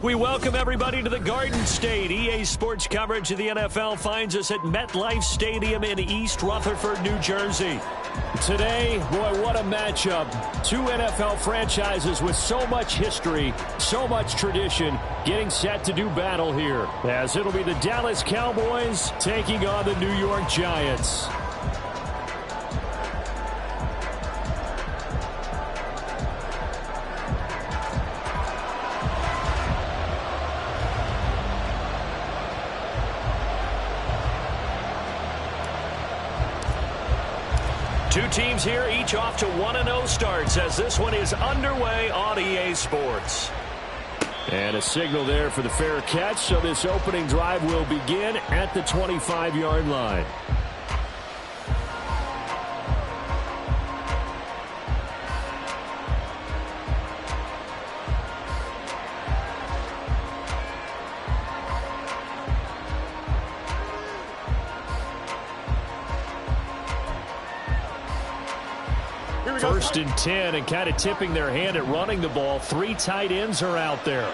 We welcome everybody to the Garden State. EA Sports coverage of the NFL finds us at MetLife Stadium in East Rutherford, New Jersey. Today, boy, what a matchup. Two NFL franchises with so much history, so much tradition, getting set to do battle here, as it'll be the Dallas Cowboys taking on the New York Giants. Two teams here, each off to 1-0 starts as this one is underway on EA Sports. And a signal there for the fair catch, so this opening drive will begin at the 25-yard line. First and 10, and kind of tipping their hand at running the ball. Three tight ends are out there.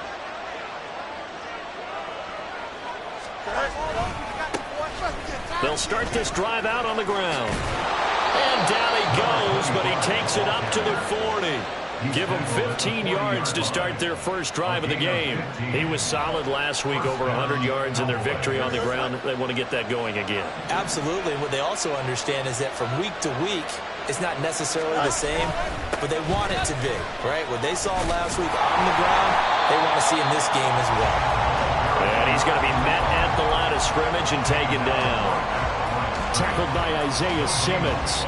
They'll start this drive out on the ground. And down he goes, but he takes it up to the 40. Give them 15 yards to start their first drive of the game. He was solid last week, over 100 yards in their victory on the ground. They want to get that going again. Absolutely. What they also understand is that from week to week, it's not necessarily the same, but they want it to be, right? What they saw last week on the ground, they want to see in this game as well. And he's going to be met at the line of scrimmage and taken down. Tackled by Isaiah Simmons.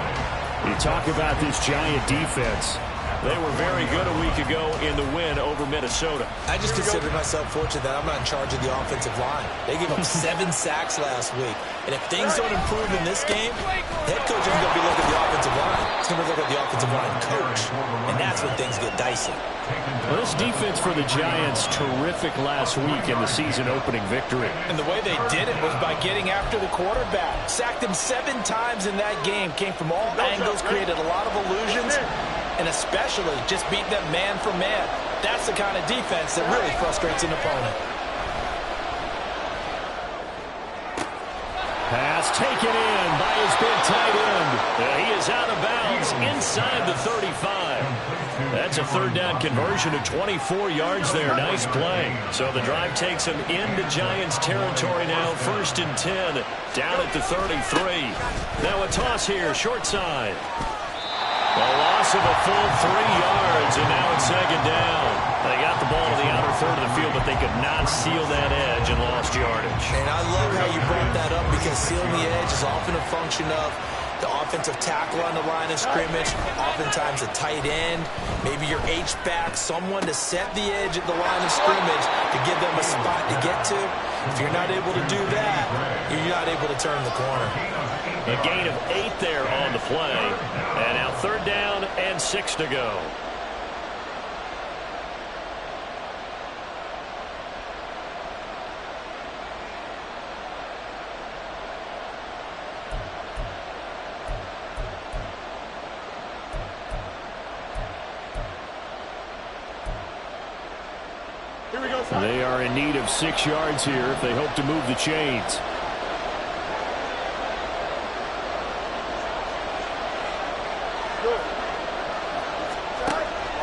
You talk about this Giant defense. They were very good a week ago in the win over Minnesota. I just consider myself fortunate that I'm not in charge of the offensive line. They gave up 7 sacks last week. And if things don't improve in this game, the head coach isn't going to be looking at the offensive line. He's going to look at the offensive line coach. And that's when things get dicey. Well, this defense for the Giants, terrific last week in the season opening victory. And the way they did it was by getting after the quarterback. Sacked him 7 times in that game. Came from all angles, created a lot of illusions. And especially just beat them man for man. That's the kind of defense that really frustrates an opponent. Pass taken in by his big tight end. He is out of bounds inside the 35. That's a third down conversion of 24 yards there. Nice play. So the drive takes him into Giants territory now. First and 10 down at the 33. Now a toss here, short side. A loss of a full 3 yards, and now it's second down. They got the ball to the outer third of the field, but they could not seal that edge and lost yardage. And I love how you brought that up, because sealing the edge is often a function of the offensive tackle on the line of scrimmage, oftentimes a tight end, maybe your H-back, someone to set the edge at the line of scrimmage to give them a spot to get to. If you're not able to do that, you're not able to turn the corner. A gain of 8 there on the play. And now third down and 6 to go. They are in need of 6 yards here if they hope to move the chains.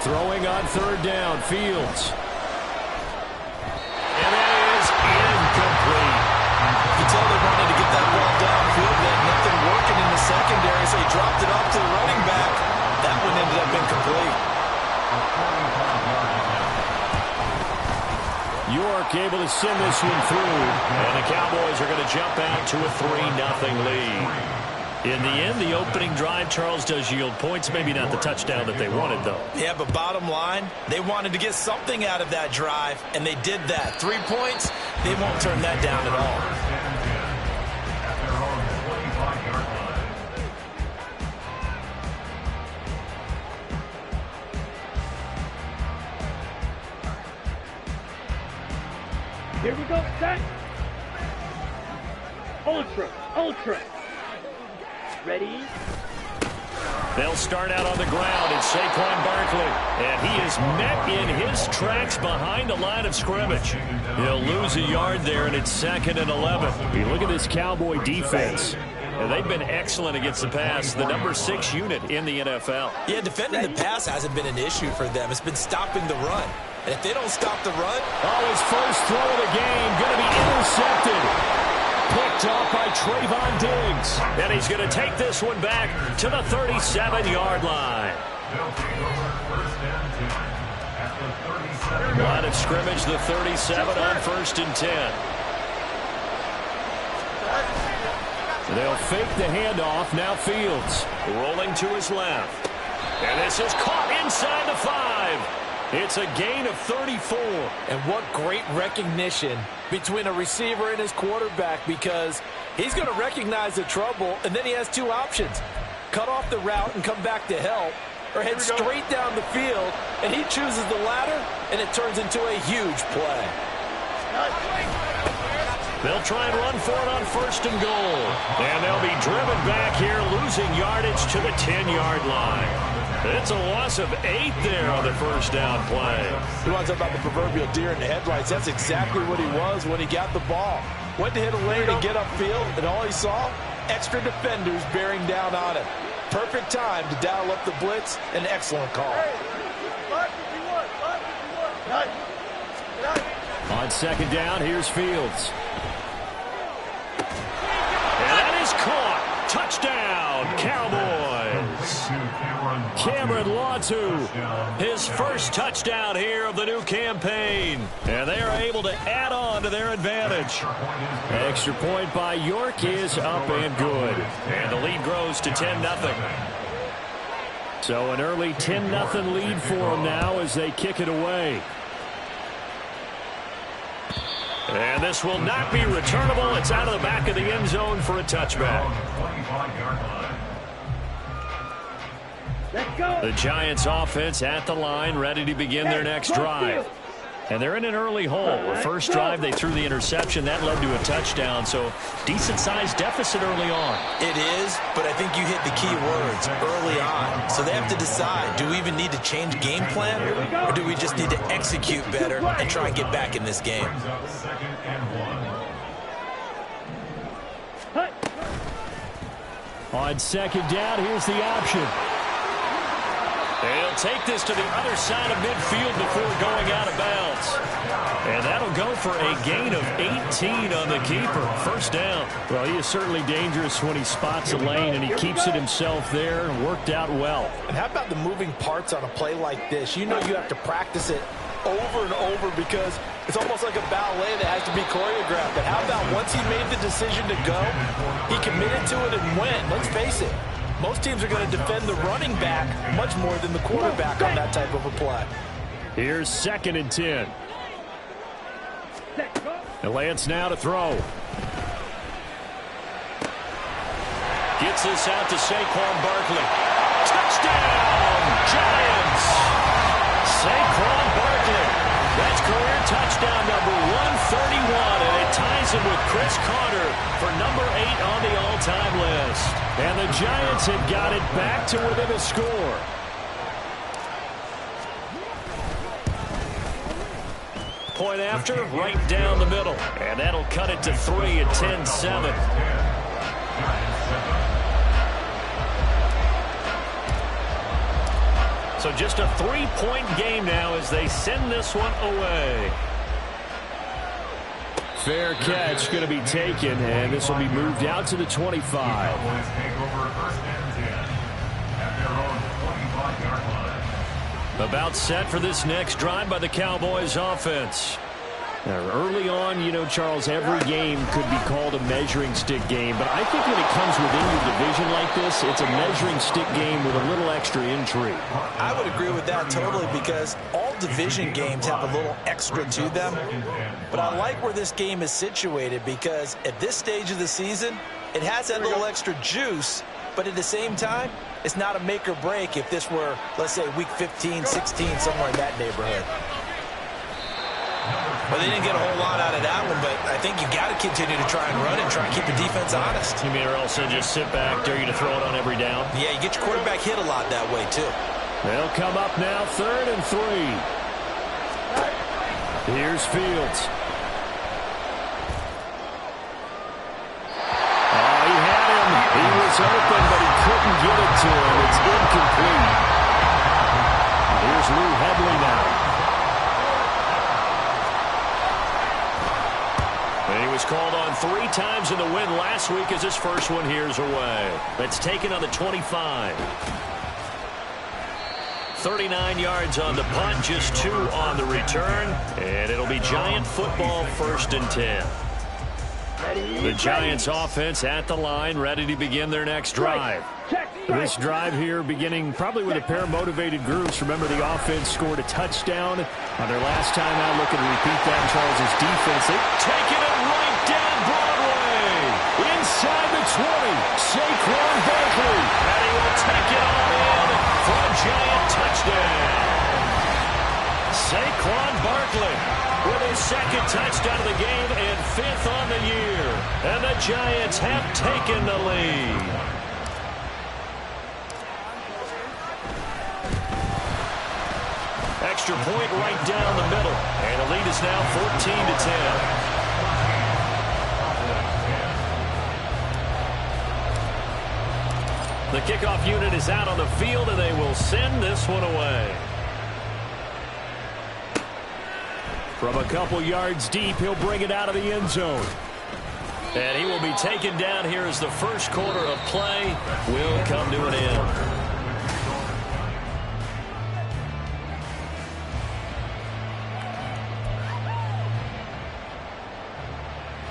Throwing on third down, Fields. And that is so they wanted to get that ball downfield. They had nothing working in the secondary, so he dropped it off to the running back. That one ended up incomplete. York able to send this one through, and the Cowboys are going to jump out to a 3-0 lead. In the end, the opening drive, Charles, does yield points. Maybe not the touchdown that they wanted, though. Yeah, but bottom line, they wanted to get something out of that drive, and they did that. 3 points, they won't turn that down at all. Here we go, set. Ultra. Ready? They'll start out on the ground. It's Saquon Barkley. And he is met in his tracks behind the line of scrimmage. He'll lose a yard there, and it's 2nd and 11. You look at this Cowboy defense. And they've been excellent against the pass, the number 6 unit in the NFL. Yeah, defending the pass hasn't been an issue for them. It's been stopping the run. And if they don't stop the run... Oh, his first throw of the game going to be intercepted. Picked off by Trayvon Diggs. And he's going to take this one back to the 37-yard line. Line of scrimmage, the 37 on 1st and 10. They'll fake the handoff. Now Fields rolling to his left. And this is caught inside the 5. It's a gain of 34. And what great recognition between a receiver and his quarterback, because he's going to recognize the trouble, and then he has 2 options. Cut off the route and come back to help, or head straight down the field, and he chooses the latter, and it turns into a huge play. They'll try and run for it on 1st and goal. And they'll be driven back here, losing yardage to the 10-yard line. It's a loss of 8 there on the first down play. You want to talk about the proverbial deer in the headlights? That's exactly what he was when he got the ball. Went to hit a lane and get upfield, and all he saw, extra defenders bearing down on him. Perfect time to dial up the blitz. An excellent call. On 2nd down, here's Fields. And that is caught. Touchdown, Cowboys. Cameron Latu, his first touchdown here of the new campaign. And they are able to add on to their advantage. Extra point by York is up and good. And the lead grows to 10-0. So an early 10-0 lead for them now as they kick it away. And this will not be returnable. It's out of the back of the end zone for a touchback. Let's go. The Giants offense at the line, ready to begin their next drive. And they're in an early hole. The first drive, they threw the interception. That led to a touchdown, so decent-sized deficit early on. It is, but I think you hit the key words early on. So they have to decide, do we even need to change game plan, or do we just need to execute better and try and get back in this game? On 2nd down, here's the option. They'll take this to the other side of midfield before going out of bounds. And that'll go for a gain of 18 on the keeper. First down. Well, he is certainly dangerous when he spots a lane, and he keeps it himself there and worked out well. And how about the moving parts on a play like this? You know you have to practice it over and over because it's almost like a ballet that has to be choreographed. But how about once he made the decision to go, he committed to it and went. Let's face it. Most teams are going to defend the running back much more than the quarterback on that type of a play. Here's 2nd and 10. And Lance now to throw. Gets this out to Saquon Barkley. Touchdown, Giants! Saquon Barkley. That's career touchdown number 131, and it ties him with Chris Carter for number 8 on the all-time list. And the Giants have got it back to within a score. Point after, right down the middle. And that'll cut it to 3 at 10-7. So just a 3-point game now as they send this one away. Fair catch going to be taken, and this will be moved out to the 25. About set for this next drive by the Cowboys offense. Now, early on, you know, Charles, every game could be called a measuring stick game, but I think when it comes within your division like this, it's a measuring stick game with a little extra intrigue. I would agree with that totally, because all division games have a little extra to them. But I like where this game is situated, because at this stage of the season, it has that little extra juice, but at the same time, it's not a make or break if this were, let's say, week 15, 16, somewhere in that neighborhood. Well, they didn't get a whole lot out of that one, but I think you got to continue to try and run and try and keep the defense honest. You mean, or else they'll just sit back, dare you to throw it on every down? Yeah, you get your quarterback hit a lot that way, too. They'll come up now, 3rd and 3. Here's Fields. Oh, he had him. He was open, but he couldn't get it to him. It's incomplete. Here's Lou Hedley now. And he was called on 3 times in the win last week as his first one here's away. That's taken on the 25. 39 yards on the punt, just 2 on the return. And it'll be Giant football, 1st and 10. The Giants offense at the line, ready to begin their next drive. This drive here beginning probably with a pair of motivated groups. Remember, the offense scored a touchdown on their last time out. Looking to repeat that. Charles' defense, they've taken it right down Broadway. Inside the 20, Saquon Barkley. And he will take it all in for a Giant touchdown. Saquon Barkley with his 2nd touchdown of the game and 5th on the year. And the Giants have taken the lead. Extra point right down the middle. And the lead is now 14-10. The kickoff unit is out on the field, and they will send this one away. From a couple yards deep, he'll bring it out of the end zone. And he will be taken down here as the first quarter of play will come to an end.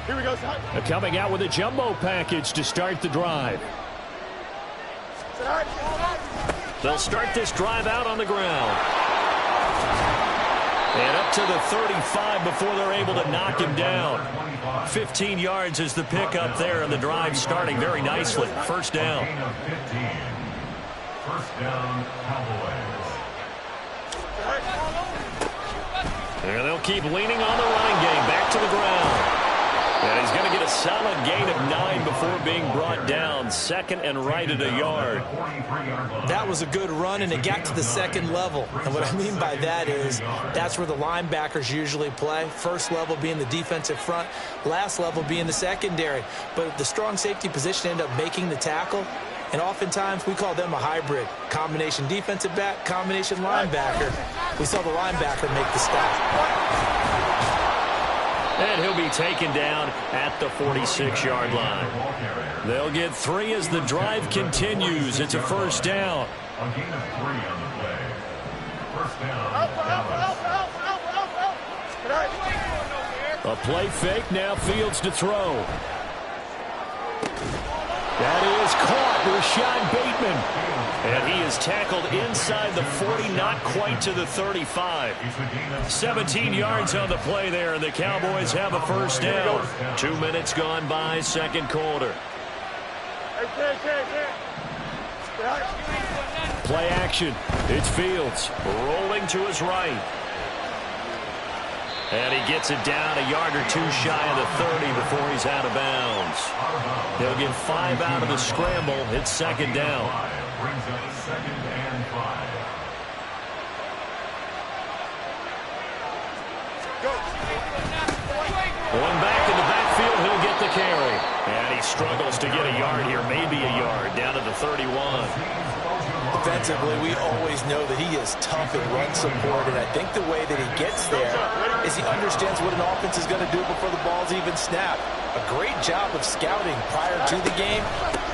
Here we go, son. Coming out with a jumbo package to start the drive. They'll start this drive out on the ground. And up to the 35 before they're able to knock him down. 15 yards is the pickup there, and the drive starting very nicely. 1st down. 1st down, Cowboys. And they'll keep leaning on the running game. Back to the ground. And he's going to get a solid gain of 9 before being brought down. 2nd and right at a yard. That was a good run, and it got to the 2nd level. And what I mean by that is that's where the linebackers usually play. 1st level being the defensive front, last level being the secondary. But the strong safety position ended up making the tackle. And oftentimes we call them a hybrid. Combination defensive back, combination linebacker. We saw the linebacker make the stop. And he'll be taken down at the 46-yard line. They'll get 3 as the drive continues. It's a 1st down. A gain of 3 on the play. 1st down. A play fake, now Fields to throw. That is caught, Rashad Bateman. And he is tackled inside the 40, not quite to the 35. 17 yards on the play there, and the Cowboys have a 1st down. 2 minutes gone by, 2nd quarter. Play action. It's Fields rolling to his right. And he gets it down a yard or 2 shy of the 30 before he's out of bounds. They'll get 5 out of the scramble. It's 2nd down. Brings up 2nd and 5. Going back in the backfield, he'll get the carry. And he struggles to get a yard here, maybe a yard, down to the 31. Defensively, we always know that he is tough in run support, and I think the way that he gets there is he understands what an offense is going to do before the ball's even snapped. A great job of scouting prior to the game,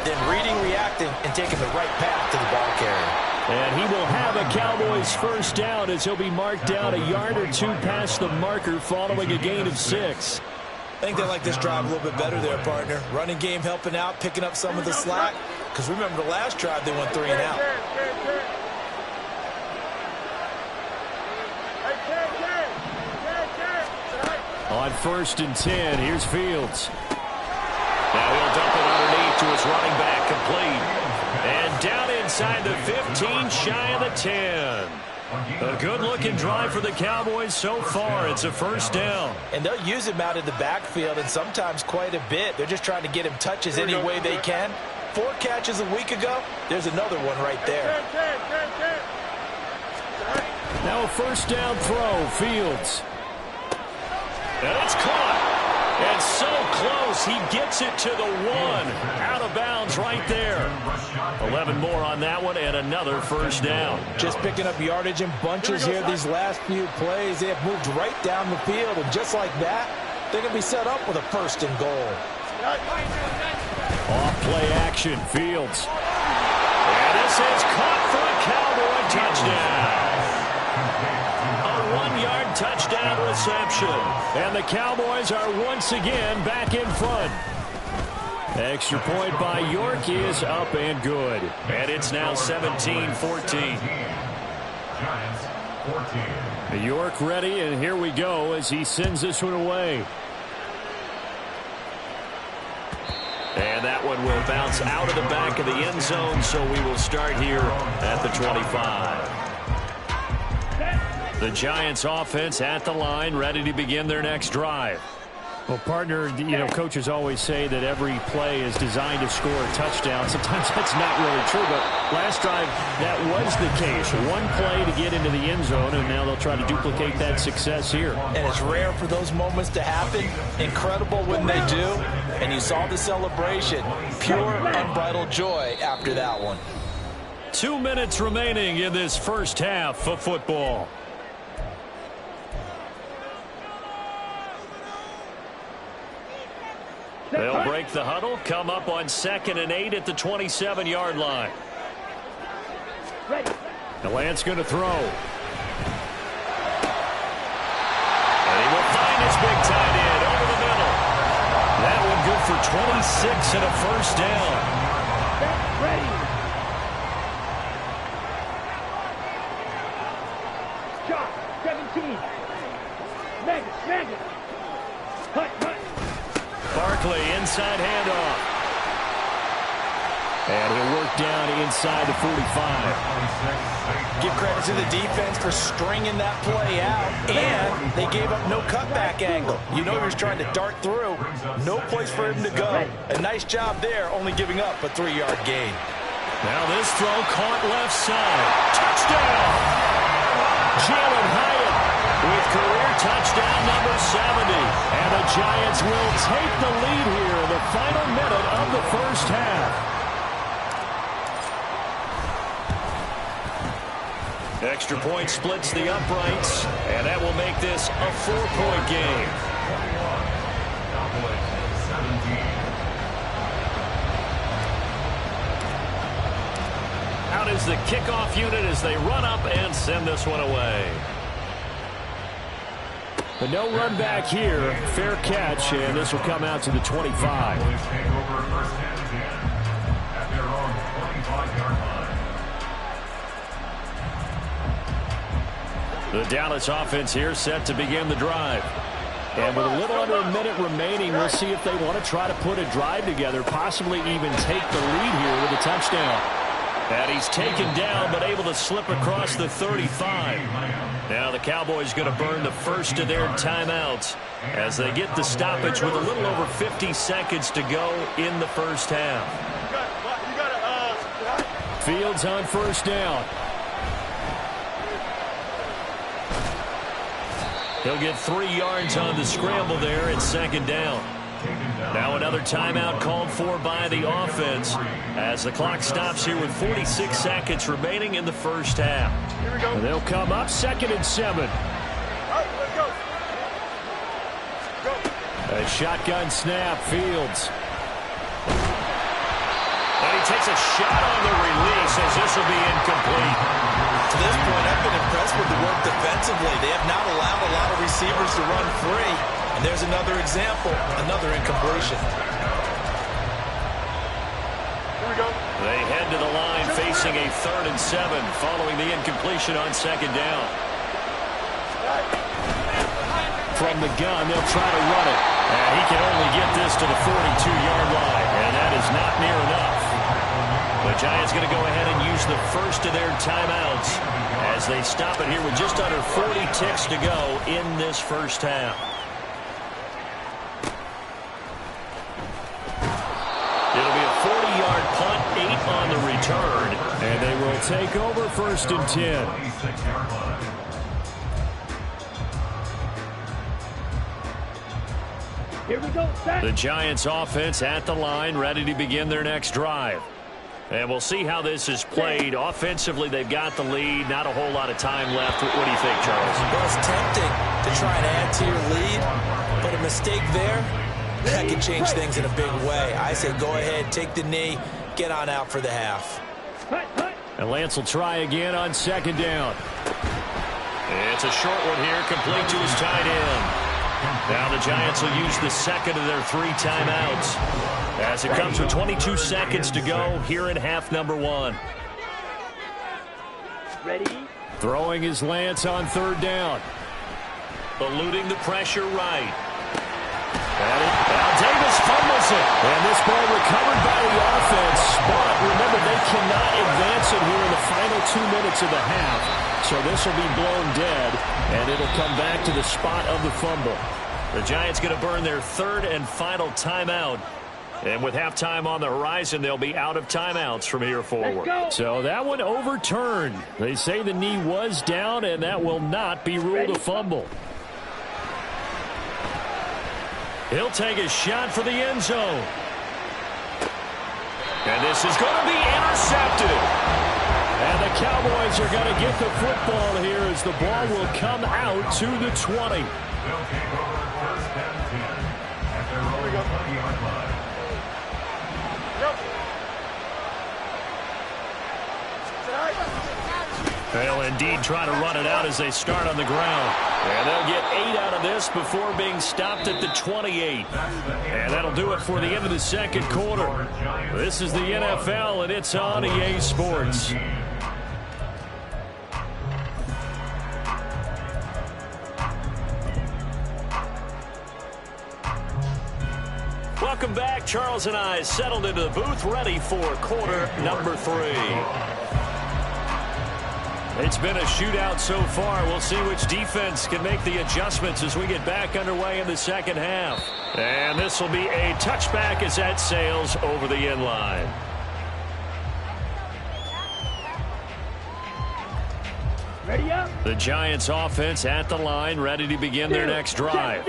then reading, reacting, and taking the right path to the ball carrier. And he will have a Cowboys first down as he'll be marked down a yard or two past the marker following a gain of 6. I think they like this drive a little bit better there, partner. Running game helping out, picking up some of the slack. Because remember the last drive, they went 3 and out. On 1st and 10, here's Fields. Now he'll dump it underneath to his running back, complete. And down inside the 15, shy of the 10. A good-looking drive for the Cowboys so far. It's a first down. And they'll use him out in the backfield, and sometimes quite a bit. They're just trying to get him touches any way they can. 4 catches a week ago. There's another one right there. Now a first down throw, Fields. And it's caught. And so close, he gets it to the 1. Out of bounds right there. 11 more on that one, and another first down. Just picking up yardage in bunches here these last few plays. They have moved right down the field, and just like that, they're going to be set up with a 1st and goal. Off play action, Fields. And this is caught for a Cowboy touchdown. A 1-yard touchdown reception. And the Cowboys are once again back in front. Extra point by York is up and good. And it's now 17-14. Giants 14. York ready, and here we go as he sends this one away. And that one will bounce out of the back of the end zone, so we will start here at the 25. The Giants offense at the line, ready to begin their next drive. Well, partner, you know, coaches always say that every play is designed to score a touchdown. Sometimes that's not really true, but last drive, that was the case. One play to get into the end zone, and now they'll try to duplicate that success here. And it's rare for those moments to happen. Incredible when they do. And you saw the celebration. Pure, unbridled joy after that one. 2 minutes remaining in this first half of football. They'll break the huddle, come up on 2nd and 8 at the 27-yard line. And Lance going to throw. And he will find his big tight end over the middle. That one good for 26 and a first down. Ready. Shot, 17. Maggot. Hut. Barkley, inside handoff. And he'll work down inside the 45. Give credit to the defense for stringing that play out, and they gave up no cutback angle. You know he was trying to dart through. No place for him to go. A nice job there, only giving up a 3-yard gain. Now this throw caught left side. Touchdown! Jalen Hyatt with career touchdown number 70. And the Giants will take the lead here in the final minute of the first half. Extra point splits the uprights, and that will make this a 4-point game. Cowboys 17. Out is the kickoff unit as they run up and send this one away. But no run back here. Fair catch, and this will come out to the 25. Cowboys take over first and 10 at their own 25-yard line. The Dallas offense here set to begin the drive. And with a little under a minute remaining, we'll see if they want to try to put a drive together, possibly even take the lead here with a touchdown. And he's taken down, but able to slip across the 35. Now the Cowboys going to burn the first of their timeouts as they get the stoppage with a little over 50 seconds to go in the first half. Fields on first down. He'll get 3 yards on the scramble there at 2nd down. Now another timeout called for by the offense as the clock stops here with 46 seconds remaining in the first half. And they'll come up 2nd and 7. A shotgun snap, Fields. And he takes a shot on the release as this will be incomplete. To this point, I've been impressed with the work defensively. They have not allowed a lot of receivers to run free. And there's another example, another incompletion. They head to the line facing a 3rd and 7 following the incompletion on 2nd down. From the gun, they'll try to run it. And he can only get this to the 42-yard line, and that is not near enough. The Giants going to go ahead and use the first of their timeouts as they stop it here with just under 40 ticks to go in this first half. It'll be a 40-yard punt, 8 on the return, and they will take over 1st and 10. Here we go, set. The Giants offense at the line, ready to begin their next drive. And we'll see how this is played. Offensively, they've got the lead. Not a whole lot of time left. What do you think, Charles? Well, it's tempting to try and add to your lead, but a mistake there, that can change things in a big way. I say go ahead, take the knee, get on out for the half. And Lance will try again on 2nd down. It's a short one here, complete to his tight end. Now the Giants will use the 2nd of their 3 timeouts as it comes with 22 seconds to go here in half number 1. Ready? Throwing is Lance on 3rd down. Eluding the pressure right. Now Davis fumbles it. And this ball recovered by the offense. But remember, they cannot advance it here in the final 2 minutes of the half. So this will be blown dead, and it'll come back to the spot of the fumble. The Giants going to burn their 3rd and final timeout. And with halftime on the horizon, they'll be out of timeouts from here forward. So that one overturned. They say the knee was down, and that will not be ruled a fumble. He'll take a shot for the end zone. And this is going to be intercepted. And the Cowboys are going to get the football here as the ball will come out to the 20. They'll take over 1st and 10 at their own 20-yard line. They'll indeed try to run it out as they start on the ground. And they'll get 8 out of this before being stopped at the 28. And that'll do it for the end of the 2nd quarter. This is the NFL, and it's on EA Sports. Welcome back. Charles and I settled into the booth, ready for quarter number 3. It's been a shootout so far. We'll see which defense can make the adjustments as we get back underway in the 2nd half. And this will be a touchback as that sails over the end line. Ready up. The Giants offense at the line, ready to begin their next drive.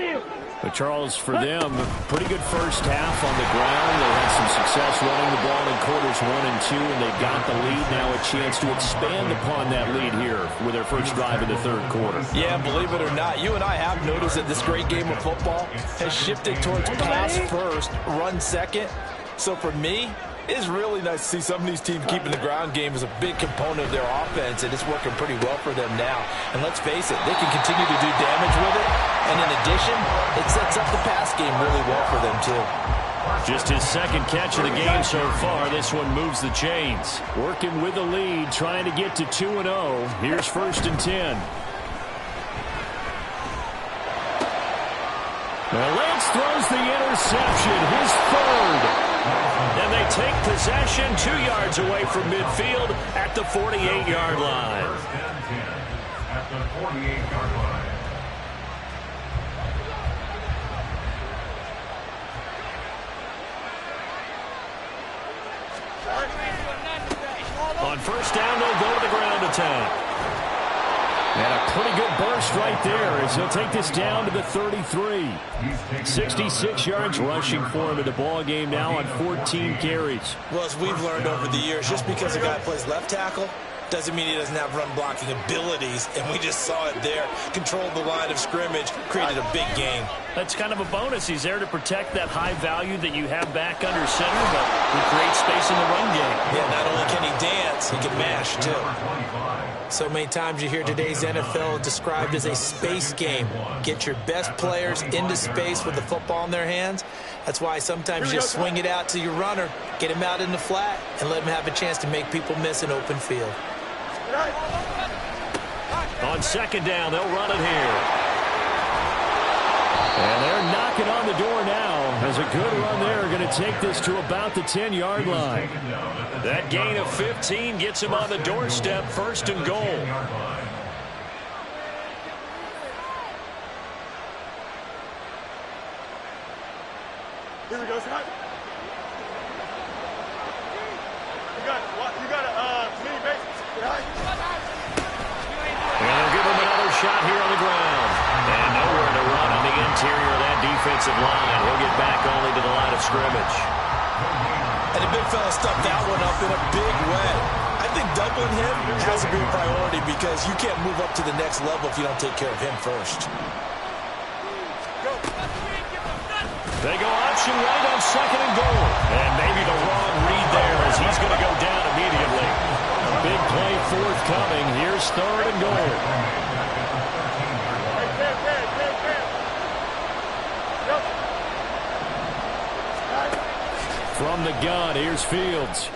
But Charles, for them, pretty good first half on the ground. They had some success running the ball in quarters 1 and 2, and they got the lead. Now a chance to expand upon that lead here with their first drive in the 3rd quarter. Yeah, believe it or not, you and I have noticed that this great game of football has shifted towards pass first, run second. So for me, it's really nice to see some of these teams keeping the ground game as a big component of their offense, and it's working pretty well for them now. And let's face it, they can continue to do damage with it. And in addition, it sets up the pass game really well for them, too. Just his 2nd catch of the game so far. This one moves the chains. Working with the lead, trying to get to 2-0. Here's 1st and 10. Now Lance throws the interception, his 3rd. And they take possession 2 yards away from midfield at the 48-yard line. 1st and 10 at the 48-yard line. On 1st down, they'll go to the ground attack. And a pretty good burst right there as he'll take this down to the 33. 66 yards rushing for him in the ball game now on 14 carries. Well, as we've learned over the years, just because a guy plays left tackle doesn't mean he doesn't have run-blocking abilities, and we just saw it there. Controlled the line of scrimmage, created a big gain. That's kind of a bonus. He's there to protect that high value that you have back under center, but he creates space in the run game. Yeah, not only can he dance, he can mash, too. So many times you hear today's NFL described as a space game. Get your best players into space with the football in their hands. That's why sometimes you just swing it out to your runner, get him out in the flat, and let him have a chance to make people miss an open field. On second down, they'll run it here. And they're knocking on the door now. As a good run there, going to take this to about the 10-yard line. That gain of 15 gets him on the doorstep, first and goal. Here we go, Scott. You got a mini base. And they'll give him another shot here on the ground. And nowhere to run on the interior of that defensive line. He'll get back only to the line of scrimmage. And the big fella stuffed that one up in a big way. I think doubling him has to be a priority because you can't move up to the next level if you don't take care of him first. They go option right on second and goal. And maybe the wrong read there as he's going to go down immediately. A big play forthcoming. Here's third and goal. From the gun, here's Fields.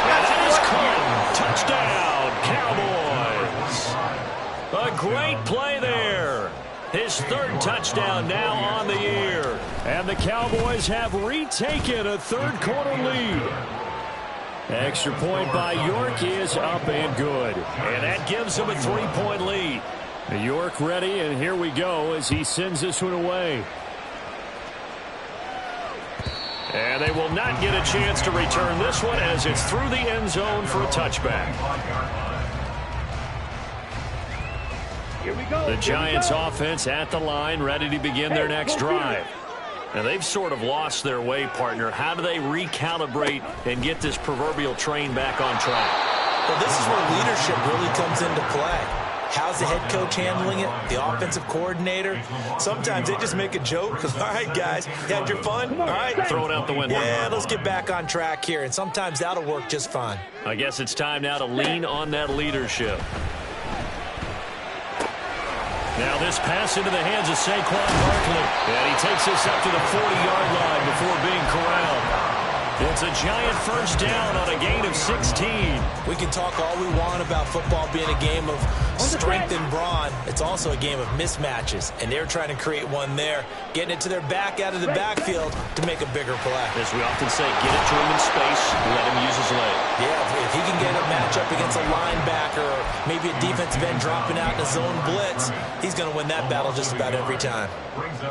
And that is caught. Touchdown, Cowboys. A great play there. His third touchdown now on the year. And the Cowboys have retaken a third-quarter lead. Extra point by York is up and good. And that gives them a 3-point lead. York ready, and here we go as he sends this one away. And they will not get a chance to return this one as it's through the end zone for a touchback. Here we go. The Giants offense at the line, ready to begin their next drive. And they've sort of lost their way, partner. How do they recalibrate and get this proverbial train back on track? Well, this is where leadership really comes into play. How's the head coach handling it? The offensive coordinator? Sometimes they just make a joke because, all right, guys, you had your fun? All right. Throw it out the window. Yeah, let's get back on track here. And sometimes that'll work just fine. I guess it's time now to lean on that leadership. Now this pass into the hands of Saquon Barkley. And he takes this up to the 40-yard line before being corralled. It's a Giant first down on a gain of 16. We can talk all we want about football being a game of strength and brawn. It's also a game of mismatches, and they're trying to create one there, getting it to their back out of the backfield to make a bigger play. As we often say, get it to him in space, let him use his leg. Yeah, if he can get a matchup against a linebacker or maybe a defensive end dropping out in a zone blitz, he's going to win that battle just about every time.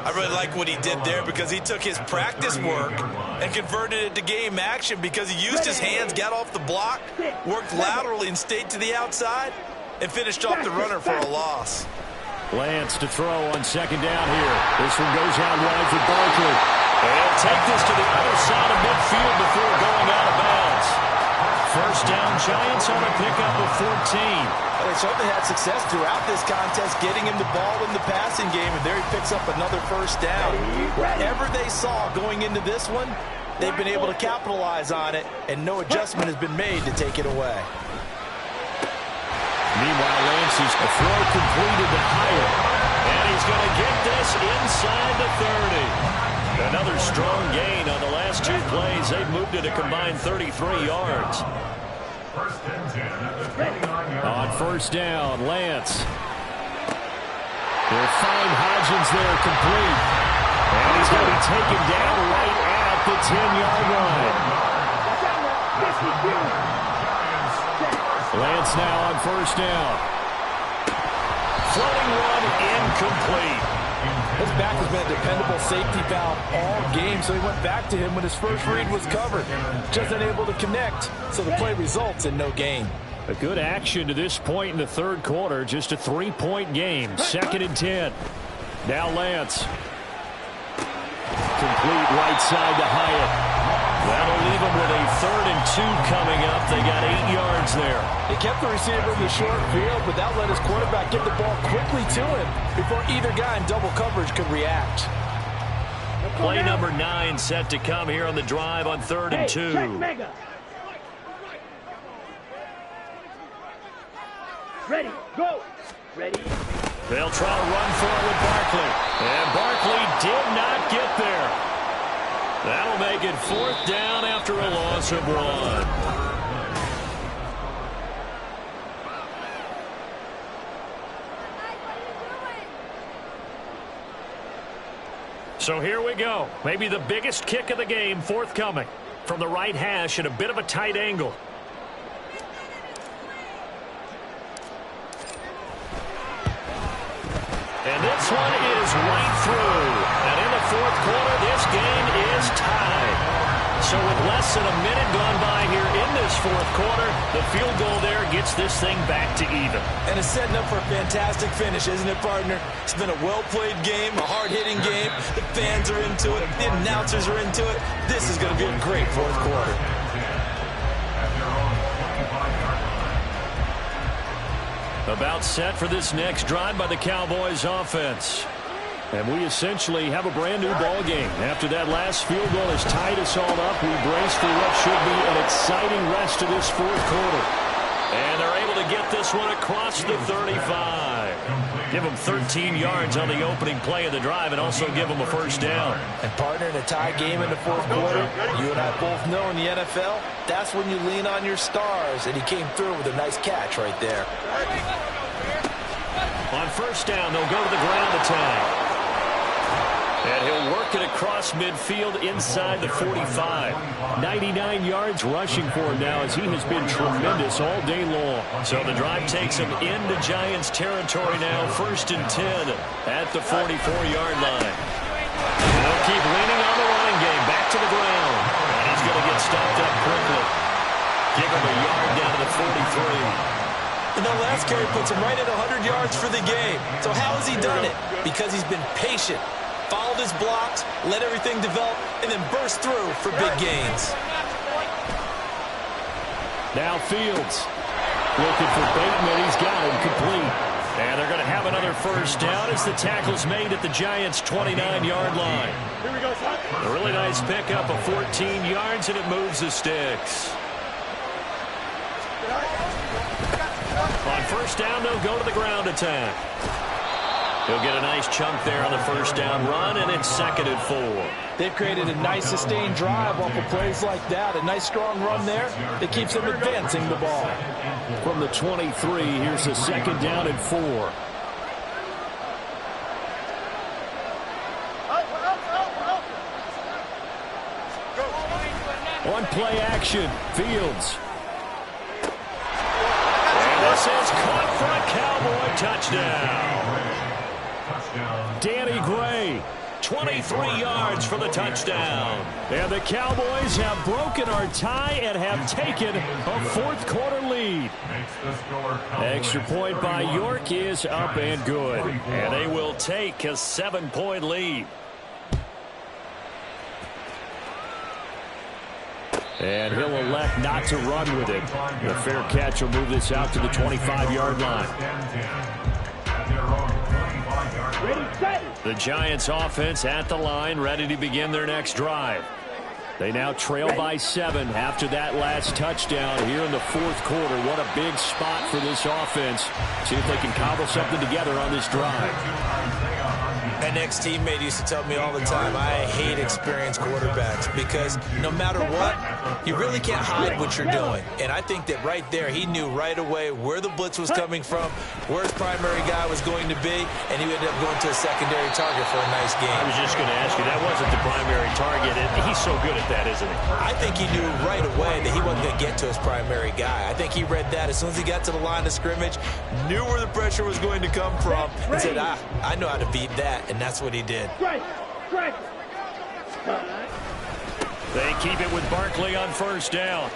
I really like what he did there because he took his practice work and converted it to game action because he used his hands, got off the block, worked laterally and stayed to the outside, and finished off the runner for a loss. Lance to throw on second down here. This one goes out wide for Barkley. And he'll take this to the other side of midfield before going out of bounds. First down, Giants on a pickup of 14. They certainly had success throughout this contest getting him the ball in the passing game, and there he picks up another first down. Whatever they saw going into this one, they've been able to capitalize on it, and no adjustment has been made to take it away. Meanwhile, Lance's throw completed to Hyatt. And he's going to get this inside the 30. Another strong gain on the last two plays. They've moved it a combined 33 yards. On first down, Lance. They'll find Hodgins there complete. And he's going to be taken down right at the 10-yard line. Lance now on first down. Floating one incomplete. His back has been a dependable safety valve all game, so he went back to him when his first read was covered. Just unable to connect, so the play results in no gain. A good action to this point in the third quarter. Just a 3-point game. Second and 10. Now Lance. Complete right side to Hyatt. That'll leave them with a 3rd and 2 coming up. They got 8 yards there. He kept the receiver in the short field, but that let his quarterback get the ball quickly to him before either guy in double coverage could react. Play number 9 set to come here on the drive on 3rd and 2. Ready, go. Ready. They'll try to run for it with Barkley. And Barkley did not get there. That'll make it 4th down after a loss of 1. So here we go. Maybe the biggest kick of the game forthcoming from the right hash at a bit of a tight angle. And this one is right through. And in the 4th quarter, this game is tied. So with less than a minute gone by here in this 4th quarter, the field goal there gets this thing back to even. And it's setting up for a fantastic finish, isn't it, partner? It's been a well-played game, a hard-hitting game. The fans are into it. The announcers are into it. This is going to be a great 4th quarter. About set for this next drive by the Cowboys offense. And we essentially have a brand new ball game. After that last field goal has tied us all up, we brace for what should be an exciting rest of this 4th quarter. And they're able to get this one across the 35. Give them 13 yards on the opening play of the drive and also give them a 1st down. And partner, in a tie game in the 4th quarter, you and I both know in the NFL, that's when you lean on your stars. And he came through with a nice catch right there. On 1st down, they'll go to the ground attack. And he'll work it across midfield inside the 45. 99 yards rushing for him now as he has been tremendous all day long. So the drive takes him into Giants territory now. 1st and 10 at the 44-yard line. And they'll keep leaning on the running game. Back to the ground. And he's going to get stopped up quickly. Give him a yard down to the 43. And that last carry puts him right at 100 yards for the game. So how has he done it? Because he's been patient. Followed his blocks, let everything develop, and then burst through for big gains. Now Fields looking for Bateman. He's got him complete. And they're going to have another 1st down as the tackle's made at the Giants' 29-yard line. Here we go, son. A really nice pickup of 14 yards, and it moves the sticks. On 1st down, they'll go to the ground attack. He'll get a nice chunk there on the 1st down run, and it's 2nd and 4. They've created a nice sustained drive off of plays like that. A nice strong run there that keeps them advancing the ball. From the 23, here's a 2nd down and 4. On play action, Fields. And this is caught for a Cowboy touchdown. Danny Gray, 23 yards for the touchdown. And the Cowboys have broken our tie and have taken a 4th quarter lead. Extra point by York is up and good. And they will take a 7-point lead. And he'll elect not to run with it. The fair catch will move this out to the 25-yard line. The Giants offense at the line, ready to begin their next drive. They now trail by 7 after that last touchdown here in the 4th quarter. What a big spot for this offense. See if they can cobble something together on this drive. An ex-teammate used to tell me all the time, I hate experienced quarterbacks because no matter what, you really can't hide what you're doing. And I think that right there, he knew right away where the blitz was coming from, where his primary guy was going to be, and he ended up going to a secondary target for a nice game. I was just going to ask you, that wasn't the primary target. He's so good at that, isn't he? I think he knew right away that he wasn't going to get to his primary guy. I think he read that as soon as he got to the line of scrimmage, knew where the pressure was going to come from, and said, I know how to beat that. And that's what he did. They keep it with Barkley on 1st down.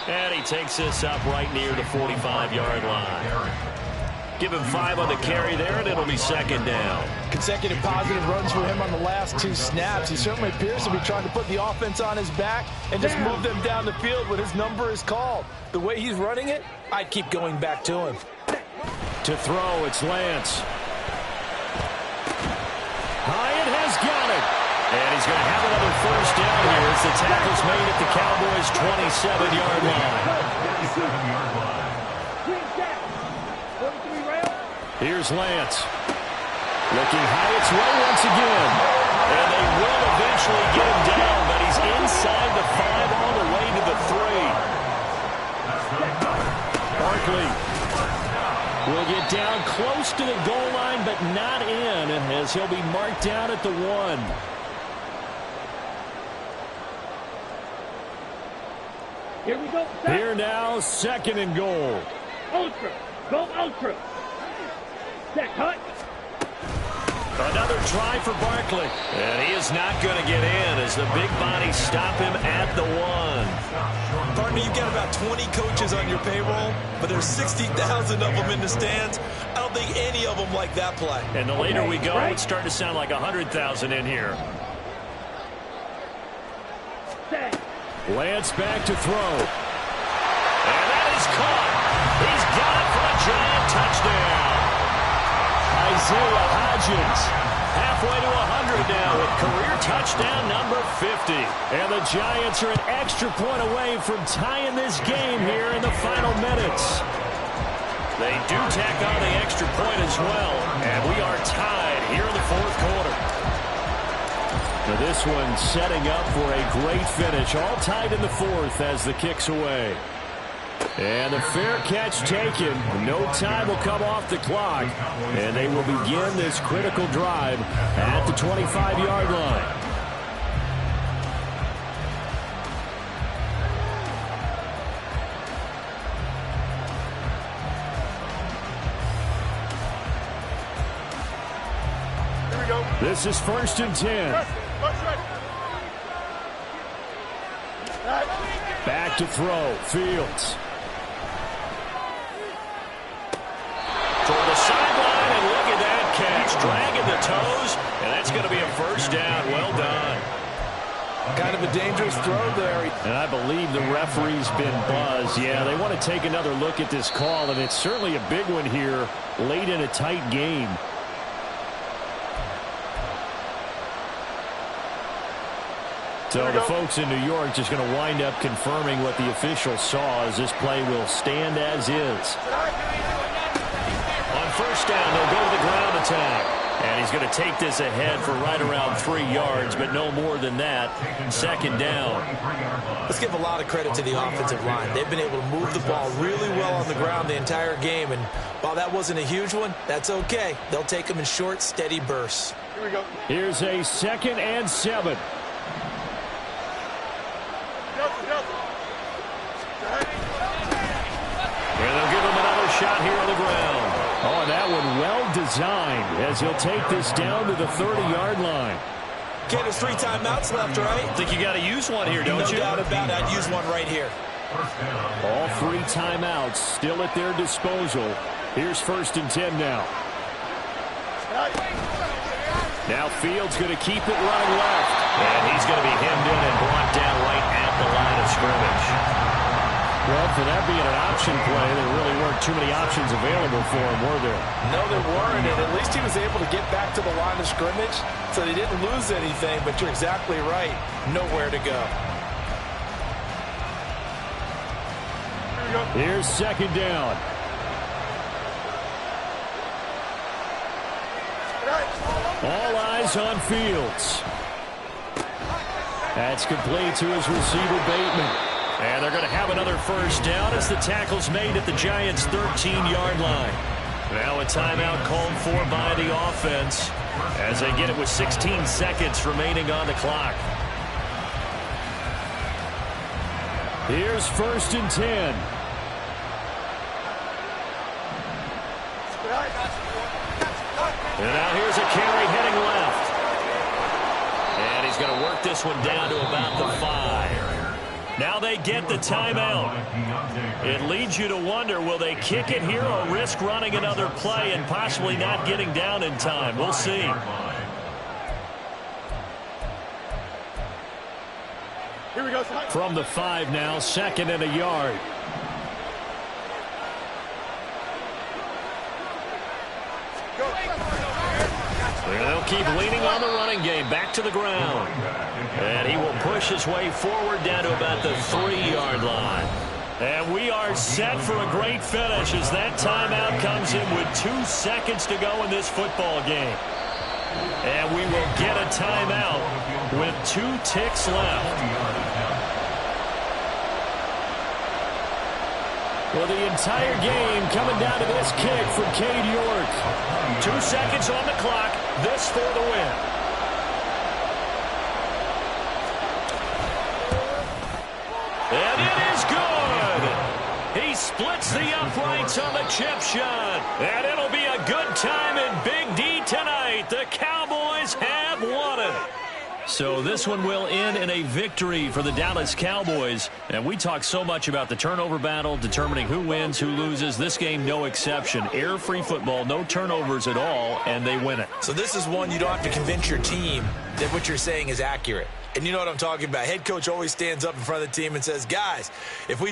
And he takes this up right near the 45-yard line. Give him 5 on the carry there, and it'll be 2nd down. consecutive positive runs for him on the last 2 snaps. He certainly appears to be trying to put the offense on his back and just move them down the field when his number is called. The way he's running it, I'd keep going back to him. To throw, it's Lance. Hyatt has got it. And he's going to have another first down here as the tackle's made at the Cowboys' 27-yard line. 27-yard line. Here's Lance. Looking Hyatt's way once again. And they will eventually get him down, but he's inside the 5 all the way to the 3. Barkley will get down close to the goal line, but not in, as he'll be marked down at the 1. Here we go. Here now, 2nd and goal. Ultra. Go ultra. Set, cut. Another try for Barkley. And he is not going to get in as the big bodies stop him at the 1. Partner, you've got about 20 coaches on your payroll, but there's 60,000 of them in the stands. I don't think any of them like that play. And the later we go, it's starting to sound like 100,000 in here. Set. Lance back to throw. And that is caught. He's got it for a giant touchdown. Isaiah Hodgins halfway to 100 now with career touchdown number 50. And the Giants are an extra point away from tying this game here in the final minutes. They do tack on the extra point as well. And we are tied here in the 4th quarter. Now this one setting up for a great finish. All tied in the 4th as the kick's away. And the fair catch taken. No time will come off the clock. And they will begin this critical drive at the 25-yard line. Here we go. This is 1st and 10. Back to throw. Fields. Toward the sideline, and look at that catch. Dragging the toes, and that's going to be a first down. Well done. Kind of a dangerous throw there. And I believe the referee's been buzzed. Yeah, they want to take another look at this call, and it's certainly a big one here late in a tight game. So the folks in New York just going to wind up confirming what the official saw, as this play will stand as is. On first down, they'll go to the ground attack. And he's going to take this ahead for right around 3 yards, but no more than that. 2nd down. Let's give a lot of credit to the offensive line. They've been able to move the ball really well on the ground the entire game. And while that wasn't a huge one, that's okay. They'll take them in short, steady bursts. Here we go. Here's a 2nd and 7. And they'll give him another shot here on the ground. Oh, and that one well designed as he'll take this down to the 30-yard line. Okay, there's 3 timeouts left, right? I think you got to use one here, don't you? No doubt about it. I'd use one right here. All 3 timeouts still at their disposal. Here's 1st and 10 now. Now Fields going to keep it running left. And he's going to be hemmed in and brought down right at the line of scrimmage. Well, for that being an option play, there really weren't too many options available for him, were there? No, there weren't, and at least he was able to get back to the line of scrimmage, so they didn't lose anything, but you're exactly right. Nowhere to go. Here's 2nd down. All eyes on Fields. That's complete to his receiver, Bateman. And they're going to have another first down as the tackle's made at the Giants' 13-yard line. Now a timeout called for by the offense as they get it with 16 seconds remaining on the clock. Here's 1st and 10. And now here's a carry heading left. And he's going to work this one down to about the 5. Now they get the timeout. It leads you to wonder, will they kick it here or risk running another play and possibly not getting down in time? We'll see. Here we go. From the 5 now, 2nd and a yard. They'll keep leaning on the running game. Back to the ground. And he will push his way forward down to about the 3-yard line. And we are set for a great finish as that timeout comes in with 2 seconds to go in this football game. And we will get a timeout with 2 ticks left. Well, the entire game coming down to this kick from Cade York. 2 seconds on the clock. This for the win. And it is good. He splits the uprights on the chip shot. And it'll be a good time in Big D tonight. The Cowboys have won it. So this one will end in a victory for the Dallas Cowboys. And we talk so much about the turnover battle, determining who wins, who loses. This game, no exception. Error-free football, no turnovers at all, and they win it. So this is one you don't have to convince your team that what you're saying is accurate. And you know what I'm talking about. Head coach always stands up in front of the team and says, guys, if we